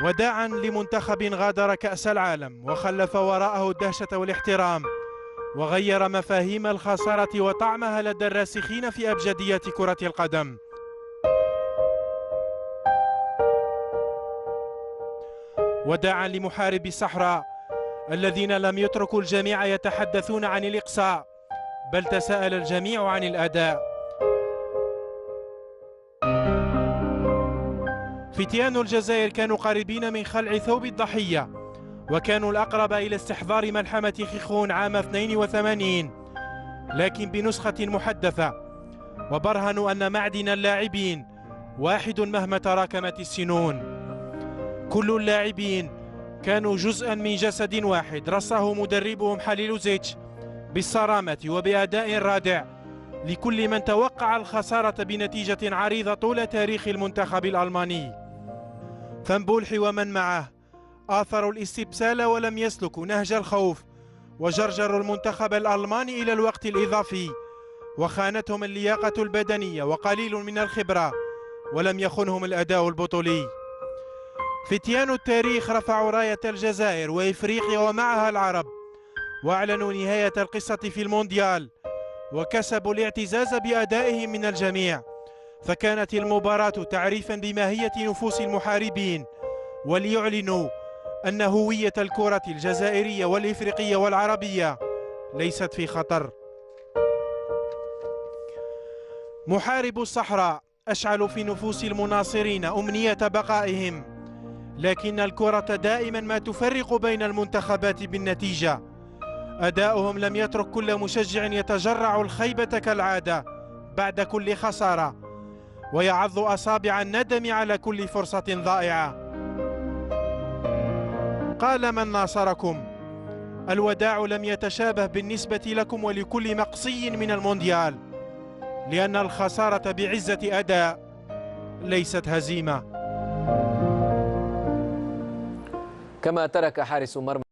وداعا لمنتخب غادر كأس العالم وخلف وراءه الدهشة والاحترام، وغير مفاهيم الخسارة وطعمها لدى الراسخين في أبجديات كرة القدم. وداعا لمحاربي الصحراء الذين لم يتركوا الجميع يتحدثون عن الإقصاء، بل تساءل الجميع عن الأداء. فتيان الجزائر كانوا قريبين من خلع ثوب الضحية، وكانوا الأقرب إلى استحضار ملحمة خيخون عام 82، لكن بنسخة محدثة، وبرهنوا أن معدن اللاعبين واحد مهما تراكمت السنون. كل اللاعبين كانوا جزءا من جسد واحد رصه مدربهم حليلوزيتش بالصرامة وبأداء رادع لكل من توقع الخسارة بنتيجة عريضة طول تاريخ المنتخب الألماني. فنبولحي ومن معه آثروا الاستبسال ولم يسلكوا نهج الخوف، وجرجروا المنتخب الألماني إلى الوقت الإضافي، وخانتهم اللياقة البدنية وقليل من الخبرة، ولم يخنهم الأداء البطولي. فتيان التاريخ رفعوا راية الجزائر وإفريقيا ومعها العرب، وأعلنوا نهاية القصة في المونديال، وكسبوا الاعتزاز بأدائهم من الجميع. فكانت المباراة تعريفا بماهية نفوس المحاربين، وليعلنوا أن هوية الكرة الجزائرية والإفريقية والعربية ليست في خطر. محاربو الصحراء أشعلوا في نفوس المناصرين أمنية بقائهم، لكن الكرة دائما ما تفرق بين المنتخبات بالنتيجة. أداؤهم لم يترك كل مشجع يتجرع الخيبة كالعادة بعد كل خسارة، ويعض أصابع الندم على كل فرصة ضائعة. قال من ناصركم: الوداع لم يتشابه بالنسبة لكم ولكل مقصي من المونديال، لأن الخسارة بعزة أداء ليست هزيمة. كما ترك حارس مرمى